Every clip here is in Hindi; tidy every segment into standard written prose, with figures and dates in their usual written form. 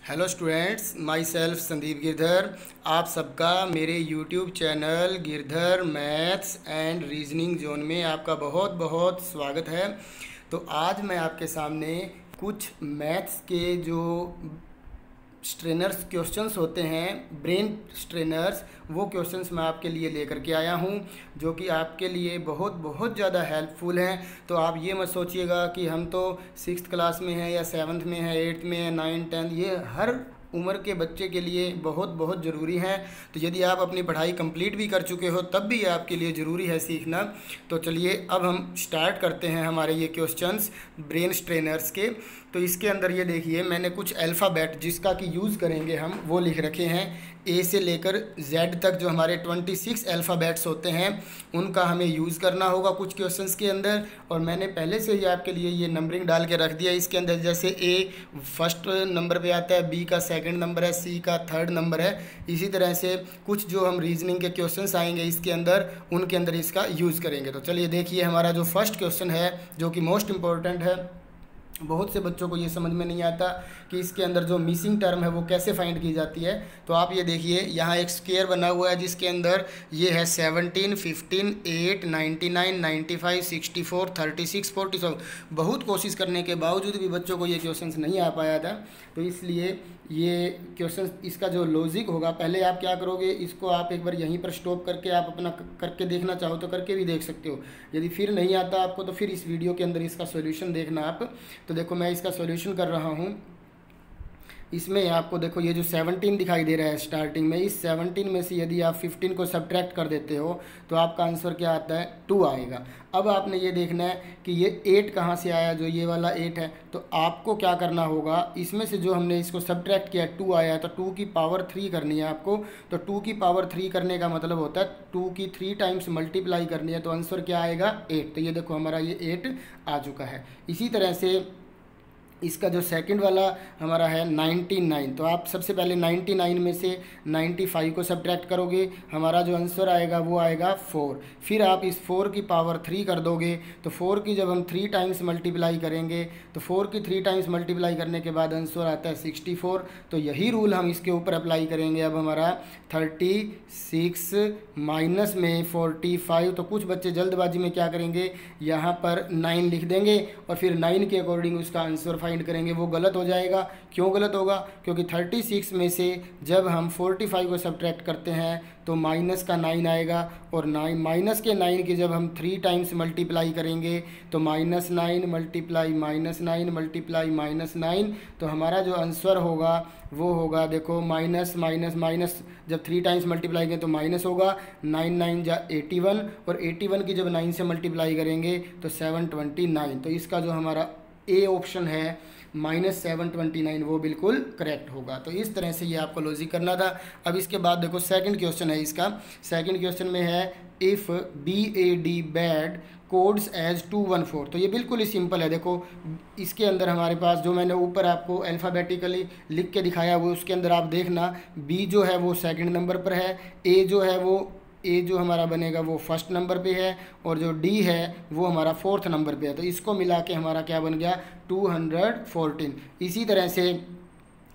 Hello students, my self Sandeep Girdhar. आप सबका मेरे YouTube channel Girdhar maths and reasoning zone में आपका बहुत बहुत स्वागत है। तो आज मैं आपके सामने कुछ मैथ्स के जो स्ट्रेनर्स क्वेश्चंस होते हैं, ब्रेन स्ट्रेनर्स, वो क्वेश्चंस मैं आपके लिए लेकर के आया हूँ जो कि आपके लिए बहुत बहुत ज़्यादा हेल्पफुल हैं। तो आप ये मत सोचिएगा कि हम तो 6th क्लास में हैं या 7th में हैं, 8th में हैं, 9th 10th, ये हर उम्र के बच्चे के लिए बहुत बहुत ज़रूरी हैं। तो यदि आप अपनी पढ़ाई कंप्लीट भी कर चुके हो तब भी ये आपके लिए ज़रूरी है सीखना। तो चलिए अब हम स्टार्ट करते हैं हमारे ये क्वेश्चंस ब्रेन स्ट्रेनर्स के। तो इसके अंदर ये देखिए, मैंने कुछ अल्फ़ाबेट जिसका कि यूज़ करेंगे हम वो लिख रखे हैं। ए से लेकर जेड तक जो हमारे 26 अल्फ़ाबेट्स होते हैं उनका हमें यूज़ करना होगा कुछ क्वेश्चंस के अंदर। और मैंने पहले से ही आपके लिए ये नंबरिंग डाल के रख दिया इसके अंदर। जैसे ए फर्स्ट नंबर पे आता है, बी का सेकंड नंबर है, सी का थर्ड नंबर है। इसी तरह से कुछ जो हम रीजनिंग के क्वेश्चंस आएंगे इसके अंदर, उनके अंदर इसका यूज़ करेंगे। तो चलिए देखिए, हमारा जो फर्स्ट क्वेश्चन है जो कि मोस्ट इम्पोर्टेंट है, बहुत से बच्चों को ये समझ में नहीं आता कि इसके अंदर जो मिसिंग टर्म है वो कैसे फाइंड की जाती है। तो आप ये देखिए, यहाँ एक स्क्वायर बना हुआ है जिसके अंदर ये है 17, 15, 8, 99, 95, 64, 36, 47। बहुत कोशिश करने के बावजूद भी बच्चों को ये क्वेश्चंस नहीं आ पाया था। तो इसलिए ये क्वेश्चन, इसका जो लॉजिक होगा, पहले आप क्या करोगे, इसको आप एक बार यहीं पर स्टॉप करके आप अपना करके देखना चाहो तो करके भी देख सकते हो। यदि फिर नहीं आता आपको तो फिर इस वीडियो के अंदर इसका सॉल्यूशन देखना आप। तो देखो मैं इसका सॉल्यूशन कर रहा हूँ। इसमें आपको देखो ये जो 17 दिखाई दे रहा है स्टार्टिंग में, इस 17 में से यदि आप 15 को सब्ट्रैक्ट कर देते हो तो आपका आंसर क्या आता है, 2 आएगा। अब आपने ये देखना है कि ये 8 कहाँ से आया, जो ये वाला 8 है। तो आपको क्या करना होगा, इसमें से जो हमने इसको सब्ट्रैक्ट किया 2 आया, तो 2 की पावर 3 करनी है आपको। तो 2 की पावर 3 करने का मतलब होता है 2 की 3 टाइम्स मल्टीप्लाई करनी है। तो आंसर क्या आएगा, 8। तो ये देखो हमारा ये 8 आ चुका है। इसी तरह से इसका जो सेकंड वाला हमारा है 99। तो आप सबसे पहले 99 में से 95 को सब्ट्रैक्ट करोगे, हमारा जो आंसर आएगा वो आएगा 4। फिर आप इस 4 की पावर 3 कर दोगे। तो 4 की जब हम 3 टाइम्स मल्टीप्लाई करेंगे तो 4 की 3 टाइम्स मल्टीप्लाई करने के बाद आंसर आता है 64। तो यही रूल हम इसके ऊपर अप्लाई करेंगे। अब हमारा 36 माइनस में 45। तो कुछ बच्चे जल्दबाजी में क्या करेंगे, यहाँ पर 9 लिख देंगे और फिर 9 के अकॉर्डिंग उसका आंसर फाइंड करेंगे। वो गलत हो जाएगा। क्यों गलत होगा, क्योंकि 36 में से जब हम 45 को सब्ट्रैक्ट करते हैं तो माइनस का 9 आएगा, और 9 माइनस के 9 की जब हम 3 टाइम्स मल्टीप्लाई करेंगे तो -9 मल्टीप्लाई -9 मल्टीप्लाई -9। तो हमारा जो आंसर होगा वो होगा, देखो माइनस माइनस माइनस, जब 3 टाइम्स मल्टीप्लाई करें तो माइनस होगा। 9 9 जा 81, और 81 की जब 9 से मल्टीप्लाई करेंगे तो 729। तो इसका जो हमारा ए ऑप्शन है -729 वो बिल्कुल करेक्ट होगा। तो इस तरह से ये आपको लॉजिक करना था। अब इसके बाद देखो सेकंड क्वेश्चन है इसका। सेकंड क्वेश्चन में है if BAD bad codes as 214। तो ये बिल्कुल ही सिंपल है। देखो इसके अंदर हमारे पास जो मैंने ऊपर आपको अल्फ़ाबेटिकली लिख के दिखाया वो उसके अंदर आप देखना, B जो है वो सेकंड नंबर पर है, ए जो हमारा बनेगा वो फर्स्ट नंबर पे है, और जो डी है वो हमारा फोर्थ नंबर पे है। तो इसको मिला के हमारा क्या बन गया, 214। इसी तरह से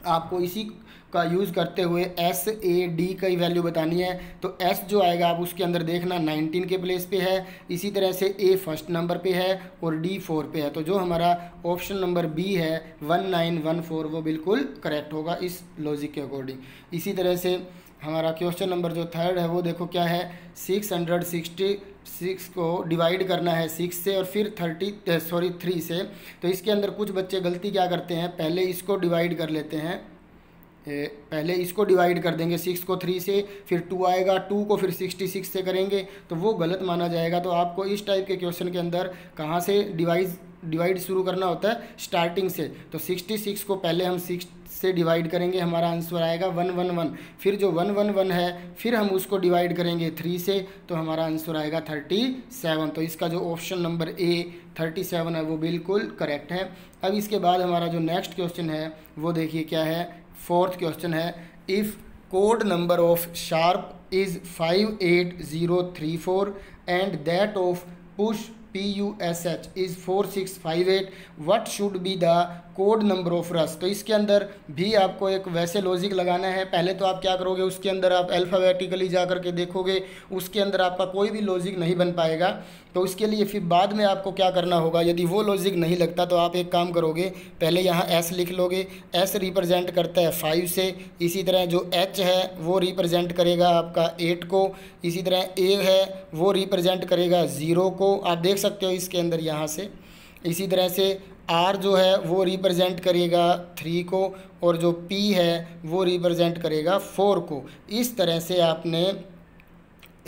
आपको इसी का यूज़ करते हुए SAD की वैल्यू बतानी है। तो S जो आएगा आप उसके अंदर देखना 19 के प्लेस पे है। इसी तरह से A फर्स्ट नंबर पे है और D 4 पे है। तो जो हमारा ऑप्शन नंबर B है 1914 वो बिल्कुल करेक्ट होगा इस लॉजिक के अकॉर्डिंग। इसी तरह से हमारा क्वेश्चन नंबर जो थर्ड है वो देखो क्या है, 666 को डिवाइड करना है 6 से और फिर 3 से। तो इसके अंदर कुछ बच्चे गलती क्या करते हैं, पहले इसको डिवाइड कर लेते हैं, पहले इसको डिवाइड कर देंगे 6 को 3 से, फिर 2 आएगा, 2 को फिर 66 से करेंगे तो वो गलत माना जाएगा। तो आपको इस टाइप के क्वेश्चन के अंदर कहाँ से डिवाइड शुरू करना होता है, स्टार्टिंग से। तो 66 को पहले हम 6 से डिवाइड करेंगे, हमारा आंसर आएगा 111। फिर जो 111 है फिर हम उसको डिवाइड करेंगे 3 से, तो हमारा आंसर आएगा 37। तो इसका जो ऑप्शन नंबर ए 37 है वो बिल्कुल करेक्ट है। अब इसके बाद हमारा जो नेक्स्ट क्वेश्चन है वो देखिए क्या है, फोर्थ क्वेश्चन है if code number of sharp is 58034 and that of PUSH is 4658, what should be the code number of रस। तो इसके अंदर भी आपको एक वैसे लॉजिक लगाना है। पहले तो आप क्या करोगे, उसके अंदर आप अल्फ़ाबेटिकली जा कर के देखोगे, उसके अंदर आपका कोई भी लॉजिक नहीं बन पाएगा। तो उसके लिए फिर बाद में आपको क्या करना होगा, यदि वो लॉजिक नहीं लगता तो आप एक काम करोगे, पहले यहाँ एस लिख लोगे। एस रिप्रेजेंट करता है 5 से। इसी तरह जो एच है वो रिप्रेजेंट करेगा आपका 8 को। इसी तरह ए है वो रिप्रेजेंट करेगा 0 को, आप देख सकते हो इसके अंदर यहाँ से। इसी तरह से आर जो है वो रिप्रेजेंट करेगा 3 को, और जो पी है वो रिप्रेजेंट करेगा 4 को। इस तरह से आपने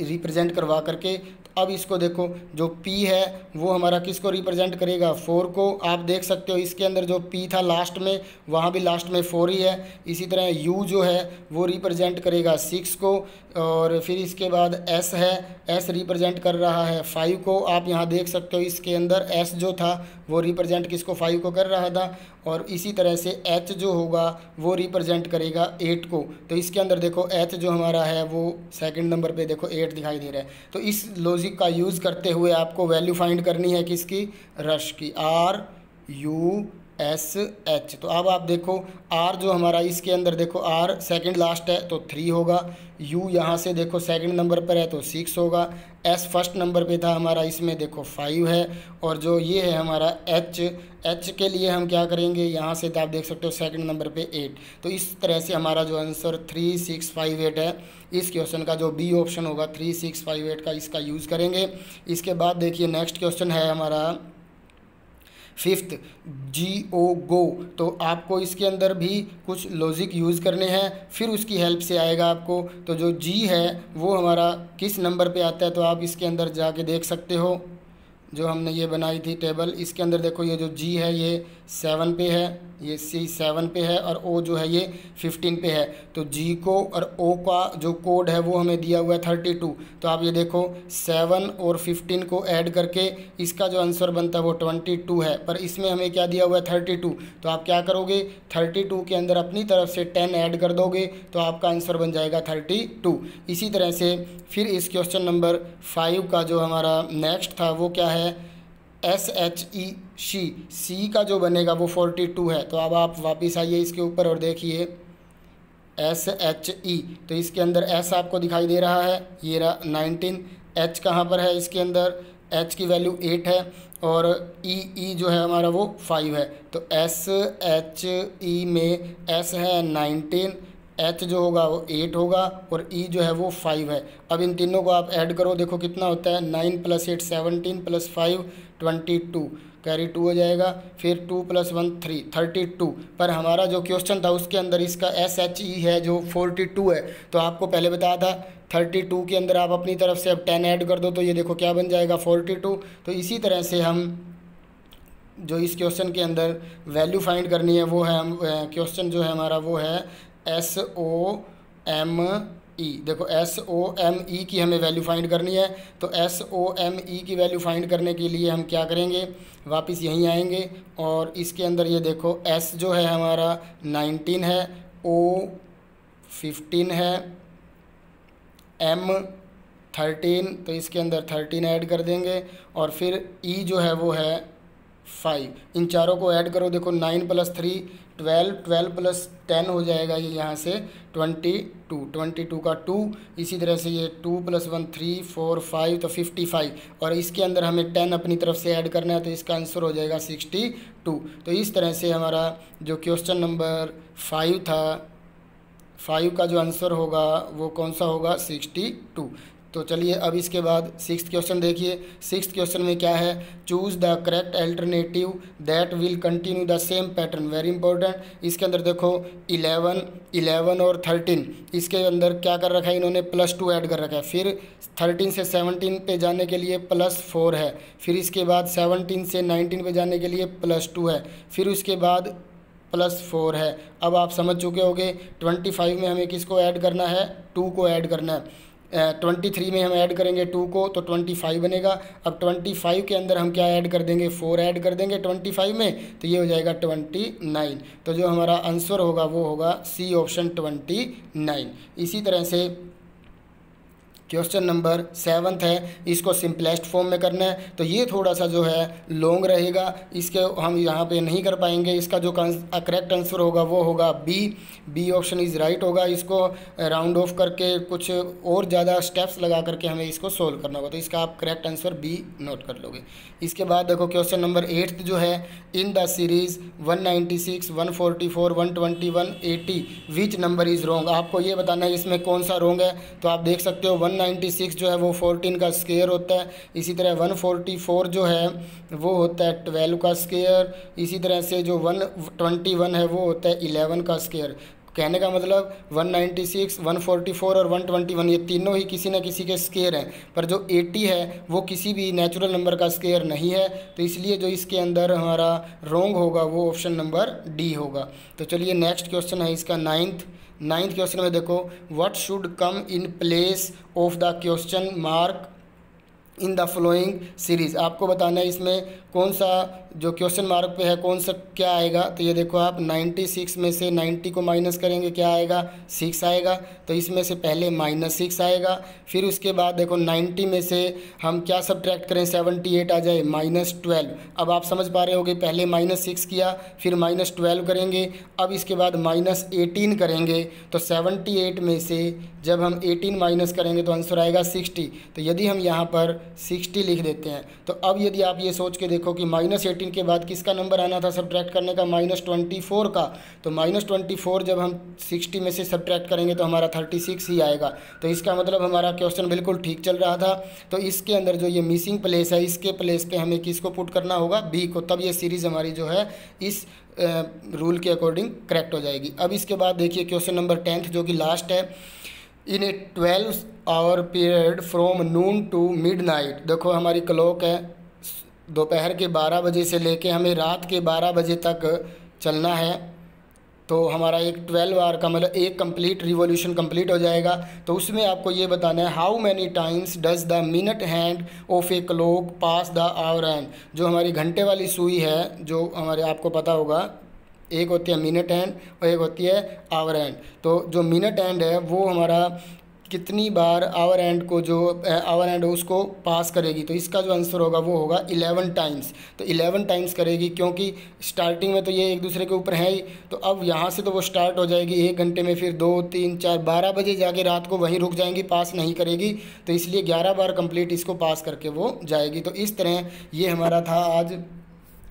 रिप्रेजेंट करवा करके, अब इसको देखो, जो P है वो हमारा किसको रिप्रेजेंट करेगा, 4 को। आप देख सकते हो इसके अंदर जो P था लास्ट में, वहाँ भी लास्ट में 4 ही है। इसी तरह U जो है वो रिप्रेजेंट करेगा 6 को, और फिर इसके बाद S है, S रिप्रेजेंट कर रहा है 5 को। आप यहाँ देख सकते हो इसके अंदर S जो था वो रिप्रेजेंट किसको, 5 को कर रहा था। और इसी तरह से H जो होगा वो रिप्रेजेंट करेगा 8 को। तो इसके अंदर देखो H जो हमारा है वो सेकंड नंबर पे देखो 8 दिखाई दे रहा है। तो इस लॉजिक का यूज़ करते हुए आपको वैल्यू फाइंड करनी है किसकी, रश की, RUSH। तो अब आप देखो R जो हमारा इसके अंदर देखो, R सेकंड लास्ट है तो 3 होगा। U यहाँ से देखो सेकंड नंबर पर है तो 6 होगा। S फर्स्ट नंबर पे था हमारा, इसमें देखो 5 है। और जो ये है हमारा H के लिए हम क्या करेंगे, यहाँ से तो आप देख सकते हो सेकंड नंबर पे 8। तो इस तरह से हमारा जो आंसर 3658 है, इस क्वेश्चन का जो बी ऑप्शन होगा 3658 का, इसका यूज़ करेंगे। इसके बाद देखिए नेक्स्ट क्वेश्चन है हमारा 5th GO। तो आपको इसके अंदर भी कुछ लॉजिक यूज़ करने हैं, फिर उसकी हेल्प से आएगा आपको। तो जो G है वो हमारा किस नंबर पे आता है, तो आप इसके अंदर जाके देख सकते हो, जो हमने ये बनाई थी टेबल, इसके अंदर देखो ये जो G है ये 7 पे है, ये C 7 पे है, और O जो है ये 15 पे है। तो G को और O का जो कोड है वो हमें दिया हुआ है 32। तो आप ये देखो 7 और 15 को ऐड करके इसका जो आंसर बनता है वो 22 है, पर इसमें हमें क्या दिया हुआ है 32। तो आप क्या करोगे, 32 के अंदर अपनी तरफ से 10 ऐड कर दोगे तो आपका आंसर बन जाएगा 32। इसी तरह से फिर इस क्वेश्चन नंबर 5 का जो हमारा नेक्स्ट था वो क्या है, SHE C का जो बनेगा वो 42 है। तो अब आप वापस आइए इसके ऊपर और देखिए SHE। तो इसके अंदर S आपको दिखाई दे रहा है, ये रहा 19। H कहाँ पर है, इसके अंदर H की वैल्यू 8 है, और E जो है हमारा वो 5 है। तो SHE में S है 19, H जो होगा वो 8 होगा, और E जो है वो 5 है। अब इन तीनों को आप ऐड करो, देखो कितना होता है, 9 + 8 17 + 5 22, कैरी 2 हो जाएगा। फिर 2 + 1 3 32। पर हमारा जो क्वेश्चन था उसके अंदर इसका SHE है जो 42 है। तो आपको पहले बताया था 32 के अंदर आप अपनी तरफ से अब 10 ऐड कर दो, तो ये देखो क्या बन जाएगा 42। तो इसी तरह से हम जो इस क्वेश्चन के अंदर वैल्यू फाइंड करनी है वो है, हम क्वेश्चन जो है हमारा वो है SOME। देखो SOME की हमें वैल्यू फाइंड करनी है। तो SOME की वैल्यू फाइंड करने के लिए हम क्या करेंगे, वापस यहीं आएंगे, और इसके अंदर ये देखो S जो है हमारा 19 है, O 15 है, M 13, तो इसके अंदर 13 ऐड कर देंगे, और फिर E जो है वो है 5। इन चारों को ऐड करो, देखो 9 + 3 12, 12 + 10 हो जाएगा ये यहाँ से 22, 22 का 2। इसी तरह से ये 2 + 1 3 4 5, तो 55, और इसके अंदर हमें 10 अपनी तरफ से ऐड करना है, तो इसका आंसर हो जाएगा 62। तो इस तरह से हमारा जो क्वेश्चन नंबर 5 था, 5 का जो आंसर होगा वो कौन सा होगा, 62। तो चलिए अब इसके बाद 6th क्वेश्चन देखिए। 6th क्वेश्चन में क्या है, choose the correct alternative that will continue the same pattern. Very important. इसके अंदर देखो 11 और 13, इसके अंदर क्या कर रखा है इन्होंने, +2 ऐड कर रखा है। फिर 13 से 17 पे जाने के लिए +4 है। फिर इसके बाद 17 से 19 पे जाने के लिए +2 है। फिर उसके बाद +4 है। अब आप समझ चुके होंगे 25 में हमें किसको ऐड करना है, 2 को ऐड करना है। 23 में हम ऐड करेंगे 2 को, तो 25 बनेगा। अब 25 के अंदर हम क्या ऐड कर देंगे, 4 ऐड कर देंगे 25 में, तो ये हो जाएगा 29। तो जो हमारा आंसर होगा वो होगा C ऑप्शन 29। इसी तरह से क्वेश्चन नंबर 7 है, इसको सिंपलेस्ट फॉर्म में करना है, तो ये थोड़ा सा जो है लॉन्ग रहेगा, इसके हम यहाँ पे नहीं कर पाएंगे। इसका जो करेक्ट आंसर होगा वो होगा बी ऑप्शन इज़ राइट होगा। इसको राउंड ऑफ करके कुछ और ज़्यादा स्टेप्स लगा करके हमें इसको सोल्व करना होगा, तो इसका आप करेक्ट आंसर बी नोट कर लोगे। इसके बाद देखो क्वेश्चन नंबर 8 जो है, in the series 196, 144, 121, 80 which number is wrong. आपको ये बताना है इसमें कौन सा रॉन्ग है। तो आप देख सकते हो 196 जो है वो 14 का स्क्वायर होता है, इसी तरह 144 जो है वो होता है 12 का स्क्वायर, इसी तरह से जो 121 है वो होता है 11 का स्क्वायर। कहने का मतलब 196, 144 और 121 ये तीनों ही किसी न किसी के स्क्वायर हैं, पर जो 80 है वो किसी भी नेचुरल नंबर का स्क्वायर नहीं है, तो इसलिए जो इसके अंदर हमारा रॉन्ग होगा वो ऑप्शन नंबर डी होगा। तो चलिए नेक्स्ट क्वेश्चन है इसका 9th क्वेश्चन में देखो, what should come in place of the question mark in the flowing series. आपको बताना है इसमें कौन सा जो क्वेश्चन मार्क पे है कौन सा क्या आएगा। तो ये देखो आप 96 में से 90 को माइनस करेंगे, क्या आएगा 6 आएगा, तो इसमें से पहले -6 आएगा। फिर उसके बाद देखो 90 में से हम क्या सब्ट्रैक्ट करें, 78 आ जाए -12। अब आप समझ पा रहे होगे, पहले -6 किया, फिर -12 करेंगे, अब इसके बाद -18 करेंगे, तो 78 में से जब हम 18 माइनस करेंगे तो आंसर आएगा 60। तो यदि हम यहाँ पर 60 लिख देते हैं, तो अब यदि आप ये सोच के देखो कि -18 के बाद किसका नंबर आना था सब्ट्रैक्ट करने का, -24 का, तो -24 जब हम 60 में से सब्ट्रैक्ट करेंगे तो हमारा 36 ही आएगा। तो इसका मतलब हमारा क्वेश्चन बिल्कुल ठीक चल रहा था। तो इसके अंदर जो ये मिसिंग प्लेस है, इसके प्लेस पे हमें किसको पुट करना होगा, बी को, तब ये सीरीज़ हमारी जो है इस रूल के अकॉर्डिंग करेक्ट हो जाएगी। अब इसके बाद देखिए क्वेश्चन नंबर 10 जो कि लास्ट है, in a 12 hour period from noon to midnight. देखो हमारी क्लॉक है दोपहर के 12 बजे से लेके हमें रात के 12 बजे तक चलना है, तो हमारा एक 12 आवर का मतलब एक कंप्लीट रिवॉल्यूशन कंप्लीट हो जाएगा। तो उसमें आपको ये बताना है, how many times does the minute hand of a clock pass the hour hand. जो हमारी घंटे वाली सुई है, जो हमारे आपको पता होगा, एक होती है मिनट हैंड और एक होती है आवर हैंड। तो जो मिनट हैंड है वो हमारा कितनी बार आवर हैंड को, जो आवर हैंड है उसको पास करेगी, तो इसका जो आंसर होगा वो होगा 11 टाइम्स। तो 11 टाइम्स करेगी, क्योंकि स्टार्टिंग में तो ये एक दूसरे के ऊपर है ही, तो अब यहाँ से तो वो स्टार्ट हो जाएगी 1 घंटे में, फिर 2, 3, 4, 12 बजे जाके रात को वहीं रुक जाएंगी, पास नहीं करेगी, तो इसलिए 11 बार कंप्लीट इसको पास करके वो जाएगी। तो इस तरह ये हमारा था आज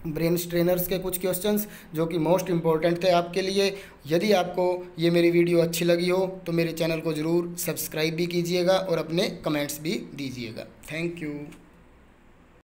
ब्रेन स्ट्रेनर्स के कुछ क्वेश्चंस जो कि मोस्ट इम्पॉर्टेंट थे आपके लिए। यदि आपको ये मेरी वीडियो अच्छी लगी हो तो मेरे चैनल को ज़रूर सब्सक्राइब भी कीजिएगा और अपने कमेंट्स भी दीजिएगा। Thank you.